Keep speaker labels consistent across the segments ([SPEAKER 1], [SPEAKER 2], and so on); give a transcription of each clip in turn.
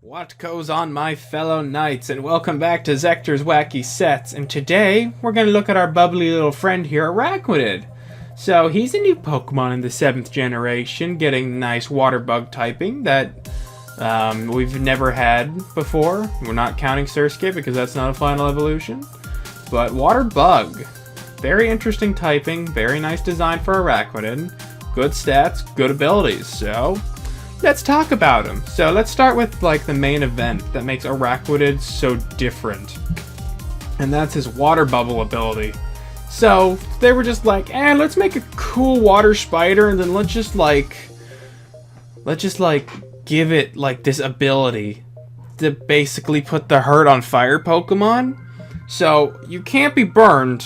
[SPEAKER 1] What goes on, my fellow knights, and welcome back to Zekter's Wacky Sets, and today we're going to look at our bubbly little friend here, Araquanid. So he's a new Pokemon in the 7th generation, getting nice water bug typing that we've never had before. We're not counting Surskit because that's not a final evolution, but water bug. Very interesting typing, very nice design for Araquanid, good stats, good abilities, so let's talk about him. So let's start with like the main event that makes Araquanid so different, and that's his water bubble ability. So they were just like, let's make a cool water spider, and then let's just give it like this ability to basically put the hurt on fire Pokemon. So you can't be burned.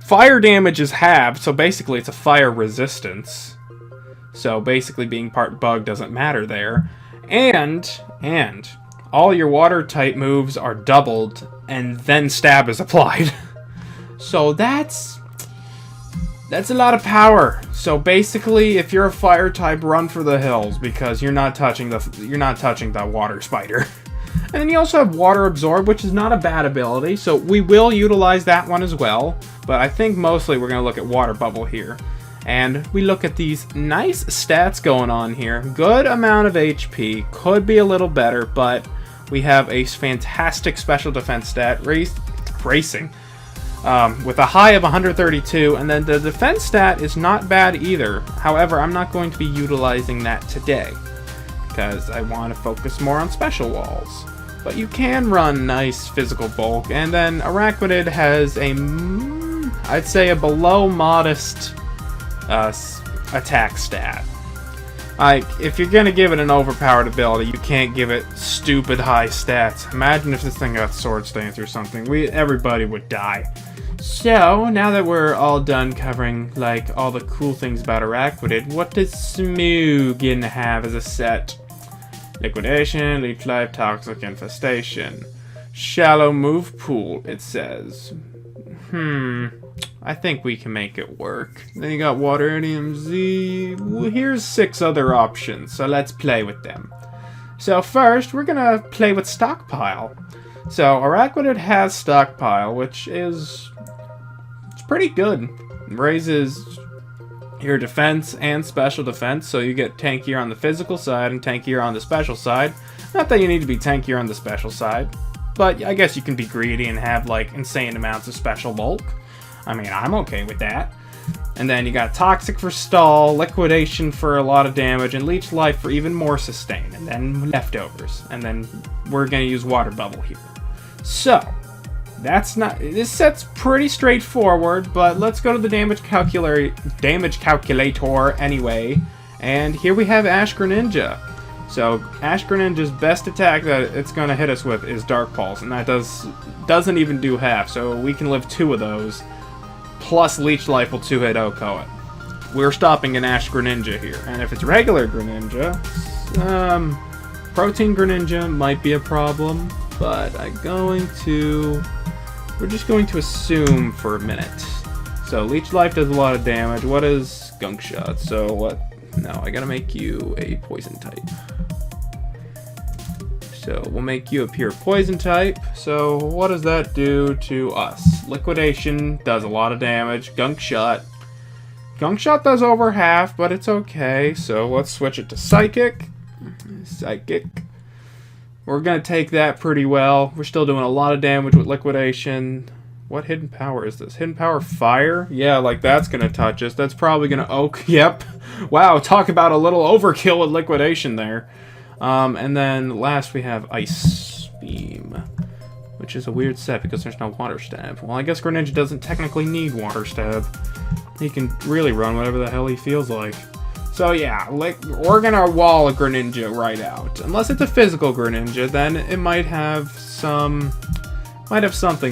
[SPEAKER 1] Fire damage is halved, so basically it's a fire resistance. So basically being part bug doesn't matter there. And all your water type moves are doubled and then stab is applied. So that's a lot of power. So basically if you're a fire type, run for the hills because you're not touching the water spider. And then you also have Water Absorb, which is not a bad ability, so we will utilize that one as well. But I think mostly we're going to look at Water Bubble here. And we look at these nice stats going on here. Good amount of HP. Could be a little better, but we have a fantastic special defense stat, racing, with a high of 132. And then the defense stat is not bad either. However, I'm not going to be utilizing that today, because I want to focus more on special walls. But you can run nice physical bulk. And then Araquanid has I'd say a below modest attack stat. Like, if you're gonna give it an overpowered ability, you can't give it stupid high stats. Imagine if this thing got Sword Stance or something. Everybody would die. So, now that we're all done covering, like, all the cool things about Araquanid, what does Smoogin have as a set? Liquidation, Leech Life, Toxic, Infestation. Shallow Move Pool, it says. I think we can make it work. Then you got Waterium Z. Here's 6 other options, so let's play with them. So first, we're gonna play with Stockpile. So Araquanid has Stockpile, which it's pretty good. It raises your defense and special defense, so you get tankier on the physical side and tankier on the special side. Not that you need to be tankier on the special side, but I guess you can be greedy and have like insane amounts of special bulk. I mean, I'm okay with that. And then you got Toxic for stall, Liquidation for a lot of damage, and Leech Life for even more sustain, and then leftovers. And then we're going to use Water Bubble here. So, this set's pretty straightforward, but let's go to the damage calculator anyway. And here we have Ash Greninja. So, Ash Greninja's best attack that it's going to hit us with is Dark Pulse, and that doesn't even do half, so we can live 2 of those. Plus Leech Life will 2-hit OHKO it. We're stopping an Ash Greninja here. And if it's regular Greninja, Protein Greninja might be a problem, but we're just going to assume for a minute. So Leech Life does a lot of damage. What is Gunk Shot? So what? No, I gotta make you a poison type. So we'll make you a pure poison type. So what does that do to us? Liquidation does a lot of damage. Gunk Shot does over half, but it's okay. So let's switch it to Psychic. We're going to take that pretty well. We're still doing a lot of damage with Liquidation. What hidden power is this? Hidden power Fire? Yeah, like that's going to touch us. That's probably going to oak. Yep. Wow, talk about a little overkill with Liquidation there. And then last we have Ice Beam, which is a weird set because there's no Water Stab. Well, I guess Greninja doesn't technically need Water Stab. He can really run whatever the hell he feels like. So yeah, we're gonna wall a Greninja right out. Unless it's a physical Greninja, then it might have something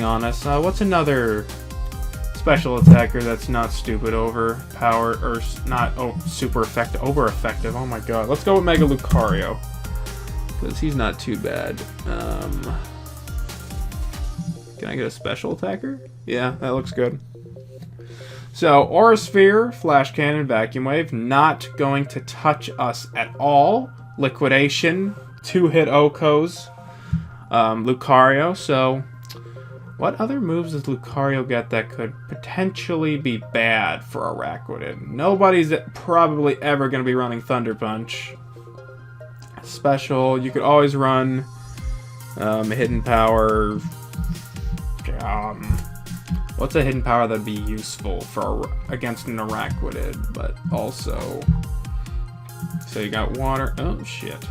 [SPEAKER 1] on us. What's another special attacker that's not stupid overpowered or not super effective, over effective? Oh my god, let's go with Mega Lucario, because he's not too bad. Can I get a special attacker? Yeah, that looks good. So, Aura Sphere, Flash Cannon, Vacuum Wave, not going to touch us at all. Liquidation, 2-hit Okos, Lucario. So, what other moves does Lucario get that could potentially be bad for Araquanid? Nobody's probably ever going to be running Thunder Punch. Special, you could always run Hidden Power. What's a Hidden Power that'd be useful for against an Araquanid, but also... So you got Water... Oh, shit.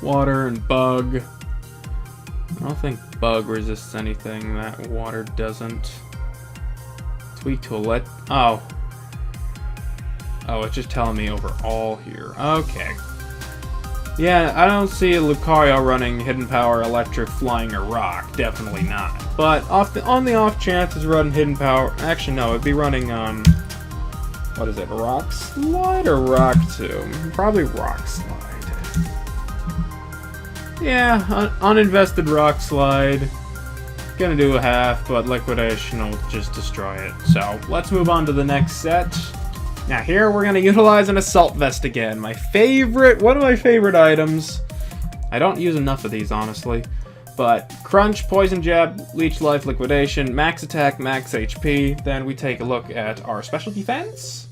[SPEAKER 1] Water and Bug. I don't think Bug resists anything that Water doesn't. Tweak to let... Oh. Oh, it's just telling me overall here. Okay. Yeah, I don't see a Lucario running Hidden Power, Electric, Flying, or Rock. Definitely not. But on the off chance it's running Hidden Power... Actually, no, it'd be running, what is it, Rock Slide or Rock Tomb? Probably Rock Slide. Yeah, uninvested Rock Slide. Gonna do a half, but Liquidation will just destroy it. So, let's move on to the next set. Now here we're going to utilize an Assault Vest again. One of my favorite items. I don't use enough of these, honestly. But Crunch, Poison Jab, Leech Life, Liquidation, Max Attack, Max HP. Then we take a look at our Special Defense.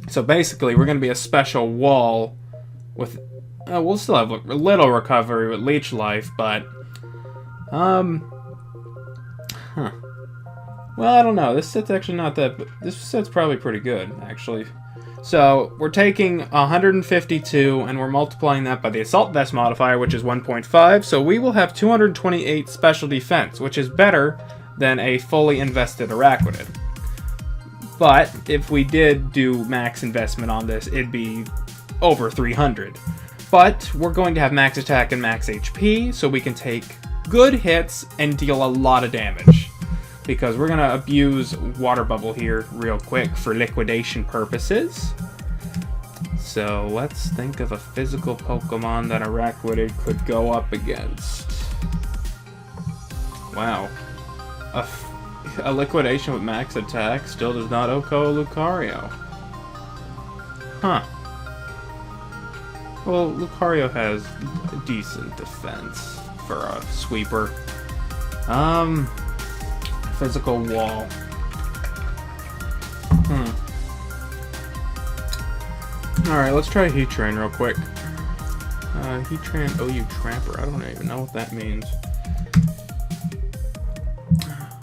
[SPEAKER 1] So basically, we're going to be a special wall with... we'll still have a little recovery with Leech Life, but... Well, I don't know. This set's actually not that... This set's probably pretty good, actually. So, we're taking 152, and we're multiplying that by the Assault Vest modifier, which is 1.5, so we will have 228 Special Defense, which is better than a fully invested Araquanid. But, if we did do max investment on this, it'd be over 300. But, we're going to have max attack and max HP, so we can take good hits and deal a lot of damage. Because we're going to abuse Water Bubble here real quick for liquidation purposes. So let's think of a physical Pokemon that Araquanid could go up against. Wow. A liquidation with max attack still does not OHKO Lucario. Huh. Well, Lucario has decent defense for a sweeper. Physical wall. Alright, let's try Heat Train real quick. Heat Train OU Trapper. I don't even know what that means.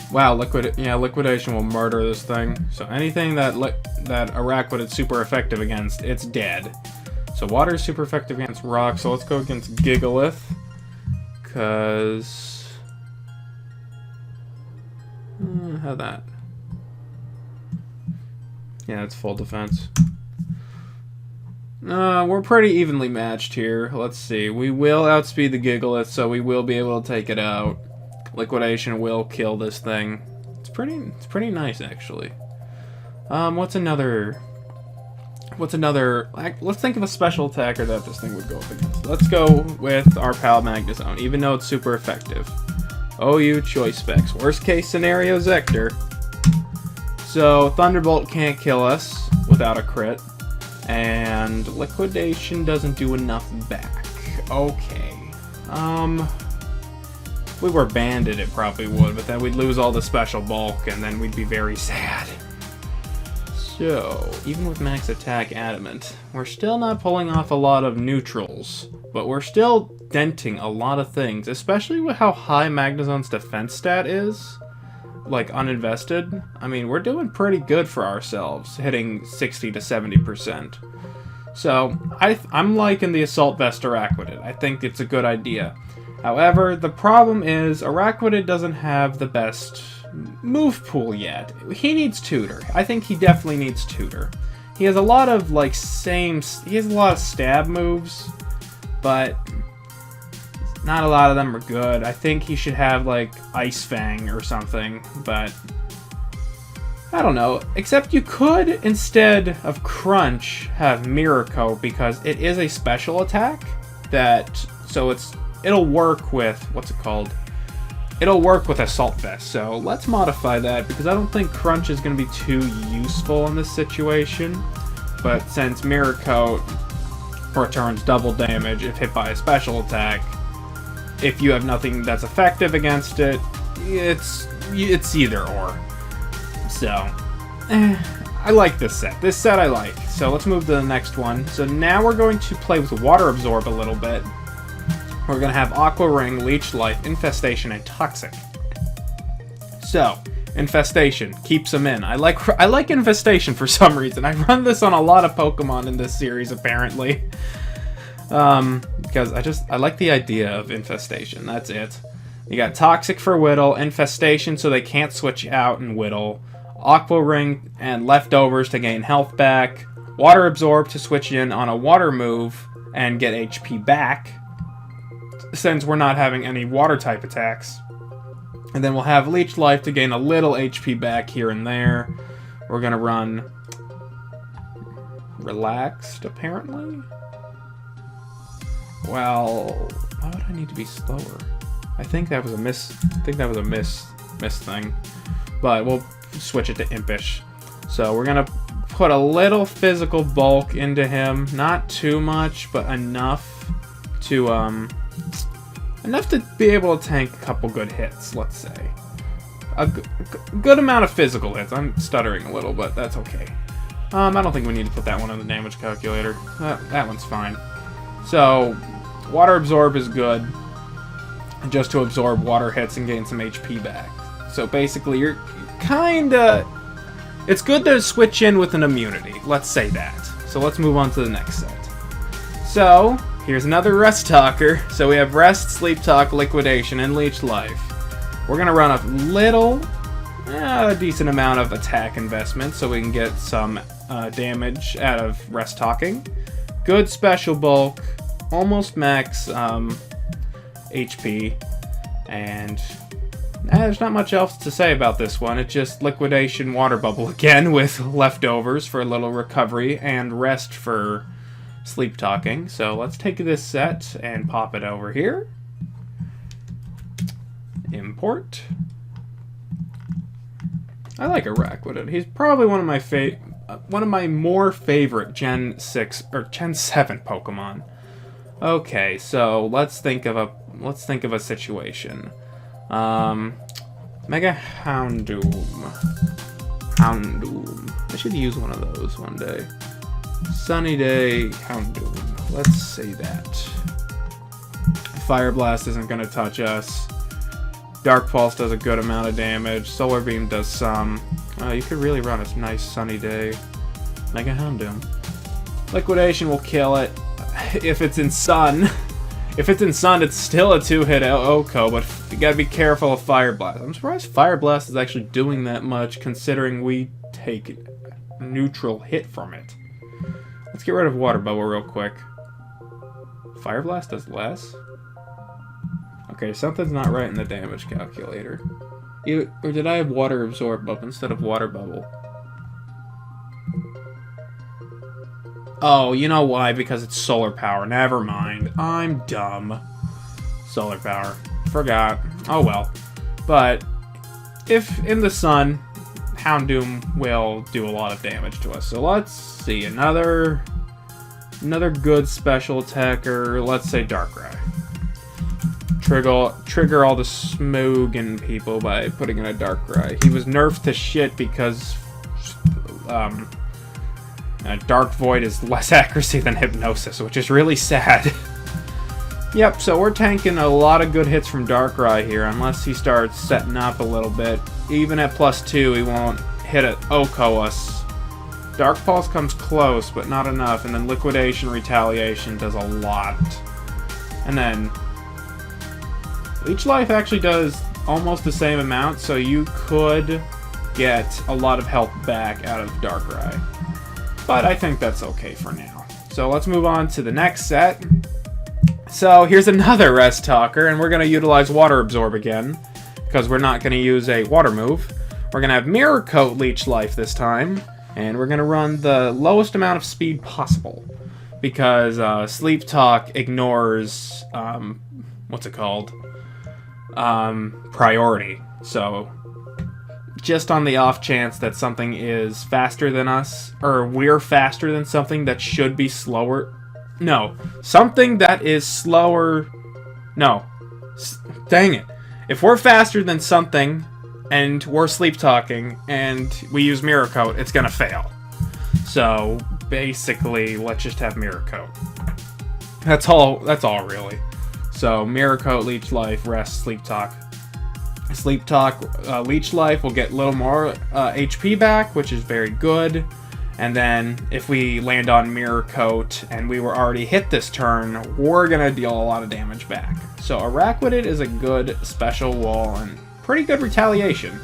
[SPEAKER 1] Wow, Liquidation will murder this thing. So anything that Araquanid is super effective against, it's dead. So Water is super effective against Rock, so let's go against Gigalith. Cause... how that? Yeah, it's full defense. We're pretty evenly matched here. Let's see. We will outspeed the Gigalith, so we will be able to take it out. Liquidation will kill this thing. It's pretty nice, actually. What's another... Let's think of a special attacker that this thing would go up against. Let's go with our pal Magnezone, even though it's super effective. OU Choice Specs. Worst case scenario, Zekter. So, Thunderbolt can't kill us without a crit. And Liquidation doesn't do enough back. Okay. If we were Banded, it probably would, but then we'd lose all the special bulk, and then we'd be very sad. So, even with max attack Adamant, we're still not pulling off a lot of neutrals, but we're still denting a lot of things, especially with how high Magnezone's defense stat is, like uninvested. I mean, we're doing pretty good for ourselves, hitting 60 to 70%. So, I'm liking the Assault Vest Araquanid. I think it's a good idea. However, the problem is Araquanid doesn't have the best move pool yet. He needs Tutor. I think he definitely needs Tutor. He has a lot of he has a lot of stab moves, but not a lot of them are good. I think he should have like Ice Fang or something, but I don't know. Except you could, instead of Crunch, have Mirror Coat, because it is a special attack it'll work with, what's it called? It'll work with Assault Vest, so let's modify that, because I don't think Crunch is going to be too useful in this situation. But since Mirror Coat returns double damage if hit by a special attack. If you have nothing that's effective against it, it's either or. So, I like this set. This set I like. So let's move to the next one. So now we're going to play with Water Absorb a little bit. We're going to have Aqua Ring, Leech Life, Infestation, and Toxic. So, Infestation keeps them in. I like Infestation for some reason. I run this on a lot of Pokemon in this series, apparently. Because I like the idea of Infestation. That's it. You got Toxic for Whittle, Infestation so they can't switch out and Whittle, Aqua Ring and Leftovers to gain health back, Water Absorb to switch in on a water move and get HP back, since we're not having any water type attacks. And then we'll have Leech Life to gain a little HP back here and there. We're gonna run Relaxed, apparently. Well, why would I need to be slower? I think that was a miss thing. But we'll switch it to Impish. So we're gonna put a little physical bulk into him. Not too much, but enough to be able to tank a couple good hits, let's say. A good amount of physical hits. I'm stuttering a little, but that's okay. I don't think we need to put that one on the damage calculator. That one's fine. So, Water Absorb is good, just to absorb water hits and gain some HP back. So basically, you're kinda... It's good to switch in with an immunity, let's say that. So let's move on to the next set. So, here's another Rest Talker. So we have Rest, Sleep Talk, Liquidation, and Leech Life. We're gonna run a decent amount of attack investment so we can get some damage out of Rest Talking. Good special bulk, almost max HP, and there's not much else to say about this one. It's just Liquidation Water Bubble again with Leftovers for a little recovery and Rest for Sleep Talking. So let's take this set and pop it over here. Import. I like Araquanid. He's probably one of my more favorite Gen 6 or Gen 7 Pokemon. Okay, so let's think of a situation. Mega Houndoom. I should use one of those one day. Sunny Day Houndoom. Let's say that. Fire Blast isn't going to touch us. Dark Pulse does a good amount of damage. Solar Beam does some. You could really run a nice Sunny Day. Mega Houndoom. Liquidation will kill it. If it's in Sun. If it's in Sun, it's still a 2-hit OHKO, but you gotta be careful of Fire Blast. I'm surprised Fire Blast is actually doing that much, considering we take neutral hit from it. Let's get rid of Water Bubble real quick. Fire Blast does less? Okay, something's not right in the damage calculator. Or did I have Water Absorb up instead of Water Bubble? Oh, you know why? Because it's Solar Power. Never mind. I'm dumb. Solar Power. Forgot. Oh well. But, if in the Sun, Houndoom will do a lot of damage to us. So let's see. Another good special attacker. Let's say Darkrai. Trigger all the Smoogin people by putting in a Darkrai. He was nerfed to shit because Dark Void is less accuracy than Hypnosis, which is really sad. Yep, so we're tanking a lot of good hits from Darkrai here, unless he starts setting up a little bit. Even at +2, he won't hit it OHKO us. Dark Pulse comes close, but not enough, and then Liquidation Retaliation does a lot. And then Leech Life actually does almost the same amount, so you could get a lot of health back out of Darkrai. But I think that's okay for now. So let's move on to the next set. So here's another Rest Talker, and we're going to utilize Water Absorb again, because we're not going to use a water move. We're going to have Mirror Coat Leech Life this time, and we're going to run the lowest amount of speed possible, because Sleep Talk ignores, what's it called? Priority. So just on the off chance that something is faster than us, or we're faster than something that should be slower, No. Something that is slower... No. Dang it. If we're faster than something, and we're sleep talking, and we use Mirror Coat, it's gonna fail. So, basically, let's just have Mirror Coat. That's all really. So, Mirror Coat, Leech Life, Rest, Sleep Talk. Sleep Talk, Leech Life will get a little more HP back, which is very good. And then, if we land on Mirror Coat, and we were already hit this turn, we're gonna deal a lot of damage back. So, Araquanid is a good special wall, and pretty good retaliation.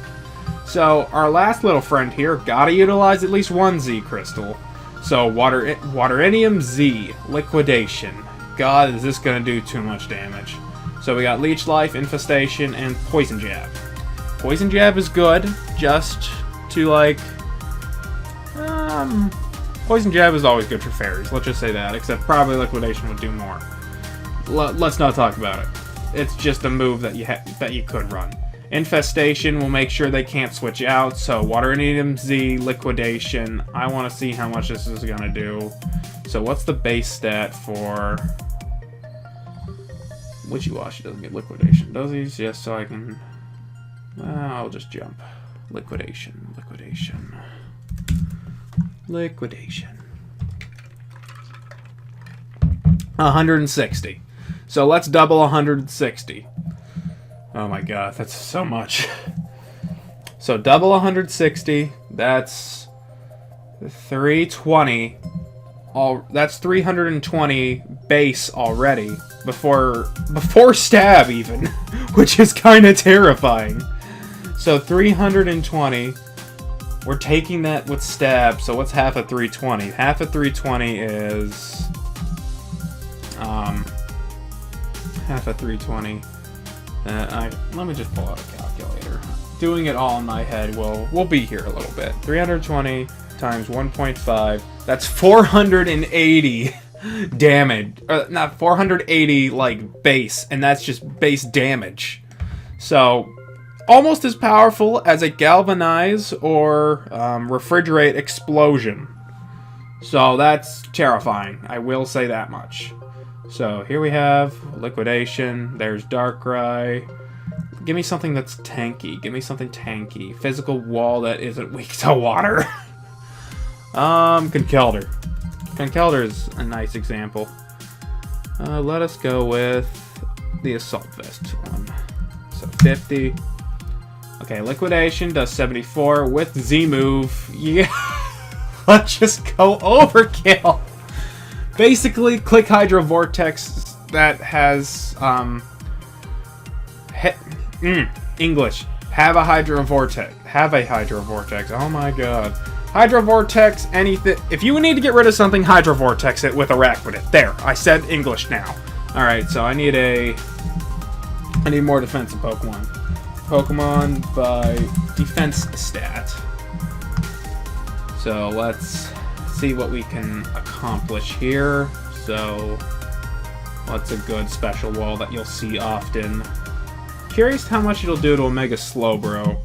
[SPEAKER 1] So, our last little friend here, gotta utilize at least one Z crystal. So, Waterium Z, Liquidation. God, is this gonna do too much damage. So, we got Leech Life, Infestation, and Poison Jab. Poison Jab is good, just to, like... Poison Jab is always good for fairies, let's just say that, except probably Liquidation would do more. Let's not talk about it. It's just a move that you could run. Infestation will make sure they can't switch out, so Waterium Z, Liquidation, I want to see how much this is going to do. So what's the base stat for... Wishy-Washy doesn't get Liquidation, does he? Yes, so I can... I'll just jump. Liquidation. 160. So let's double 160. Oh my god, that's so much. So double 160, that's 320. That's 320 base already before stab even, which is kind of terrifying. So 320. We're taking that with stab, so what's half of 320? Half of 320 is... half of 320. Let me just pull out a calculator. Doing it all in my head, we'll be here a little bit. 320 times 1.5, that's 480 damage. Not 480, like, base, and that's just base damage. So... almost as powerful as a galvanize or refrigerate explosion. So that's terrifying. I will say that much. So here we have Liquidation. There's Darkrai. Give me something that's tanky. Give me something tanky. Physical wall that isn't weak to water. Conkeldurr. Conkeldurr is a nice example. Let us go with the Assault Vest one. So 50. Okay, Liquidation does 74 with Z move. Yeah, let's just go overkill. Basically, click Hydro Vortex that has English. Have a Hydro Vortex. Oh my god. Hydro Vortex, anything. If you need to get rid of something, Hydro Vortex it with Araquanid. There, I said English now. All right, so I need more defensive Pokemon. Pokemon by defense stat. So let's see what we can accomplish here. So what's a good special wall that you'll see often? Curious how much it'll do to Omega Slowbro.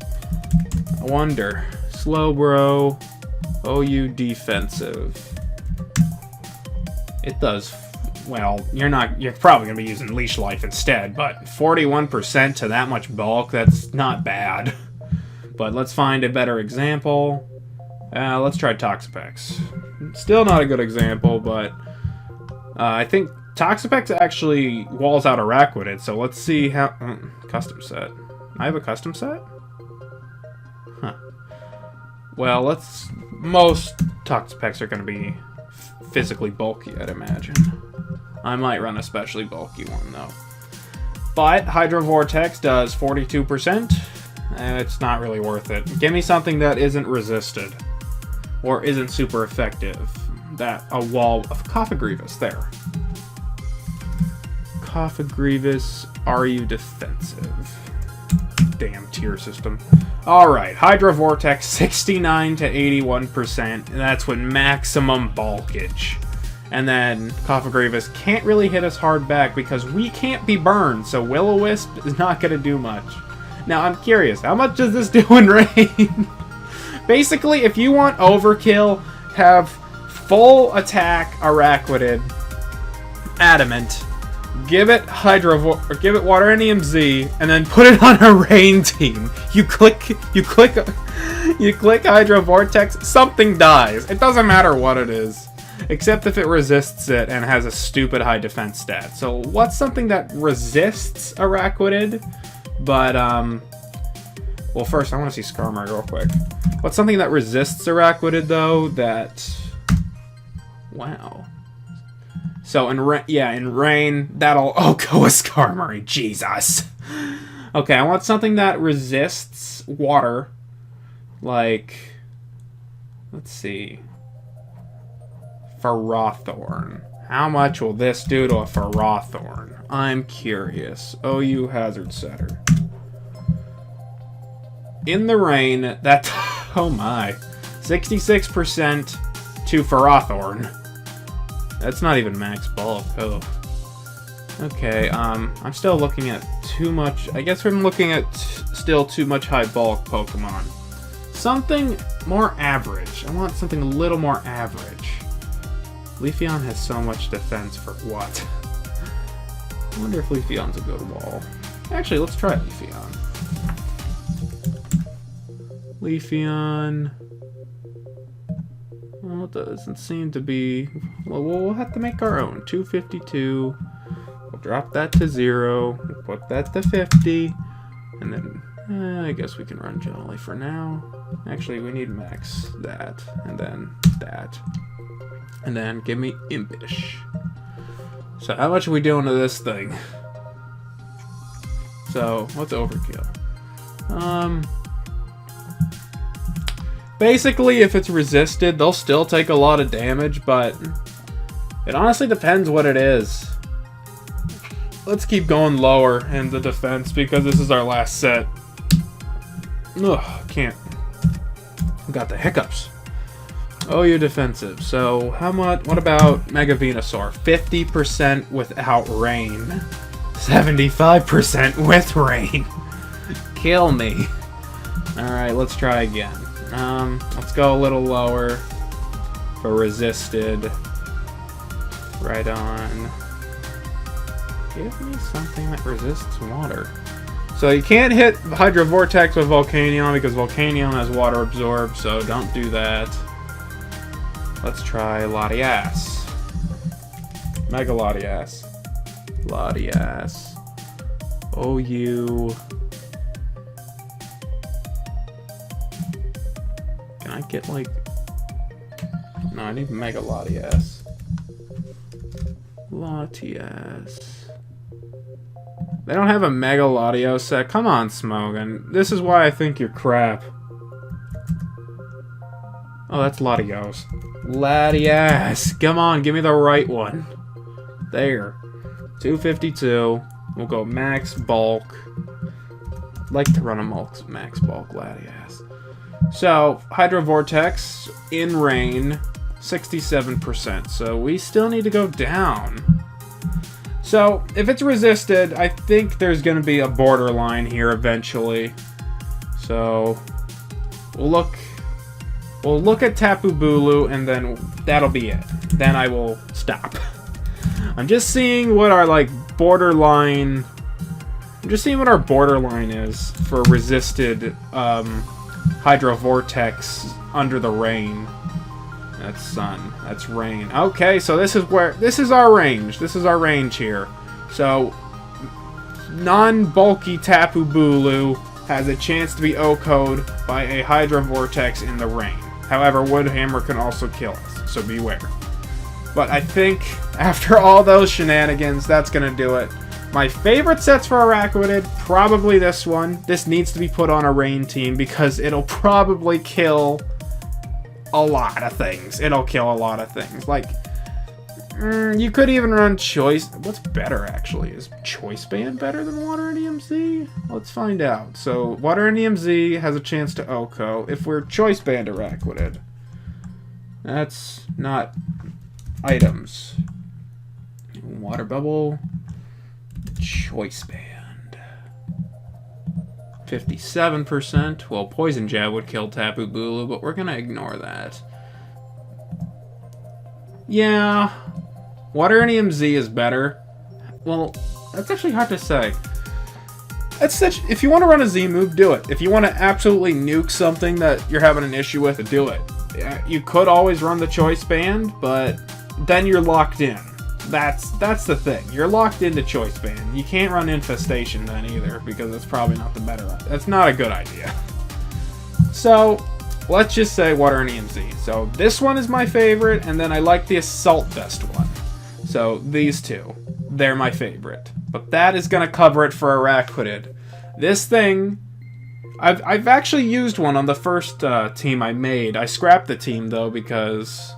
[SPEAKER 1] I wonder. Slowbro, OU defensive. It does. Well, you're probably going to be using Leech Life instead, but 41% to that much bulk, that's not bad. But let's find a better example. Let's try Toxapex. Still not a good example, but I think Toxapex actually walls out Araquanid, so let's see how... custom set. I have a custom set? Huh. Well, most Toxapex are going to be physically bulky, I'd imagine. I might run a especially bulky one, though. But Hydro Vortex does 42%, and it's not really worth it. Give me something that isn't resisted, or isn't super effective. A wall of Coffagrievous, there. Coffagrievous, are you defensive? Damn tier system. Alright, Hydro Vortex, 69 to 81%, and that's with maximum bulkage. And then Coffagrievous can't really hit us hard back because we can't be burned, so Will-O-Wisp is not going to do much. Now, I'm curious, how much does this do in rain? Basically, if you want overkill, have full attack Araquanid Adamant, give it Waterium Z, and then put it on a rain team. You click Hydro Vortex, something dies. It doesn't matter what it is, except if it resists it and has a stupid high defense stat. So what's something that resists Araquanid, but well, first I want to see Skarmory real quick. What's something that resists Araquanid though? That, wow. So in rain, that'll go with Skarmory. Jesus. Okay, I want something that resists water. Like, let's see. Ferrothorn. How much will this do to a Ferrothorn? I'm curious. OU Hazard Setter. In the rain, that... oh my. 66% to Ferrothorn. That's not even max bulk. Oh. Okay, I'm still looking at too much... I guess I'm looking at still too much high bulk Pokemon. Something more average. I want something a little more average. Leafeon has so much defense for what? I wonder if Leafeon's a good wall. Actually, let's try Leafeon. Leafeon... well, it doesn't seem to be... well, we'll have to make our own. 252. We'll drop that to 0. We'll put that to 50. And then, I guess we can run Jolly for now. Actually, we need max that. And then that. And then give me Impish. So how much are we doing to this thing? So, what's overkill? Basically, if it's resisted, they'll still take a lot of damage, but it honestly depends what it is. Let's keep going lower in the defense, because this is our last set. Ugh, can't. Got the hiccups. Oh, you're defensive. So, how much? What about Mega Venusaur? 50% without rain. 75% with rain. Kill me. Alright, let's try again. Let's go a little lower for resisted. Right on. Give me something that resists water. So you can't hit Hydro Vortex with Volcanion because Volcanion has water absorb, so don't do that. Let's try Latias. Mega Latias. Latias. OU. Can I get like... no, I need Mega Latias. Latias. They don't have a Mega Latios set. Come on, Smogon. This is why I think you're crap. Oh, that's Latios. Latias. Come on, give me the right one. There. 252. We'll go max bulk. I'd like to run a max bulk Latias. So, Hydro Vortex in rain, 67%. So we still need to go down. So, if it's resisted, I think there's going to be a borderline here eventually. So, we'll look at Tapu Bulu, and then that'll be it. Then I will stop. I'm just seeing what our, like, borderline... I'm just seeing what our borderline is for resisted Hydro Vortex under the rain. That's sun. That's rain. Okay, so this is our range. This is our range here. So, non-bulky Tapu Bulu has a chance to be O-code by a Hydro Vortex in the rain. However, Woodhammer can also kill us, so beware. But I think, after all those shenanigans, that's gonna do it. My favorite sets for Araquanid, probably this one. This needs to be put on a rain team, because it'll probably kill... a lot of things. It'll kill a lot of things. Like, you could even run Choice... what's better, actually? Is Choice Band better than Waterium Z? Let's find out. So, Waterium Z has a chance to OHKO if we're Choice Band Araquanid. That's not items. Water Bubble. Choice Band. 57%. Well, Poison Jab would kill Tapu Bulu, but we're gonna ignore that. Yeah. Waterium Z is better. Well, that's actually hard to say. If you want to run a Z move, do it. If you want to absolutely nuke something that you're having an issue with, do it. You could always run the choice band, but then you're locked in. That's the thing. You're locked into choice band. You can't run Infestation then either, because it's probably not the better. That's not a good idea. So, let's just say Waterium Z. So, this one is my favorite, and then I like the Assault Vest one. So, these two. They're my favorite. But that is going to cover it for Araquanid. This thing, I've actually used one on the first team I made. I scrapped the team, though, because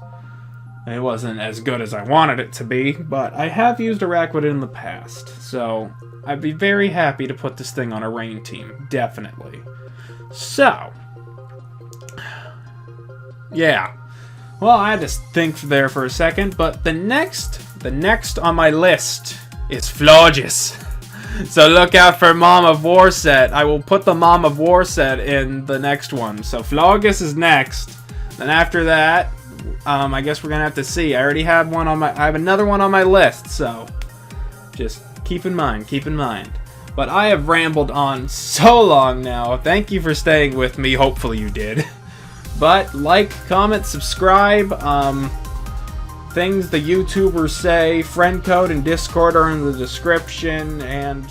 [SPEAKER 1] it wasn't as good as I wanted it to be. But I have used Araquanid in the past. So, I'd be very happy to put this thing on a rain team. Definitely. So, yeah. Well, I had to think there for a second, but the next on my list is Flogis. So look out for Mom of War set. I will put the Mom of War set in the next one. So Flogis is next. Then after that, I guess we're gonna have to see. I already have one on my. I have another one on my list. So just keep in mind. But I have rambled on so long now. Thank you for staying with me. Hopefully you did. But like, comment, subscribe. Things the YouTubers say, friend code and Discord are in the description, and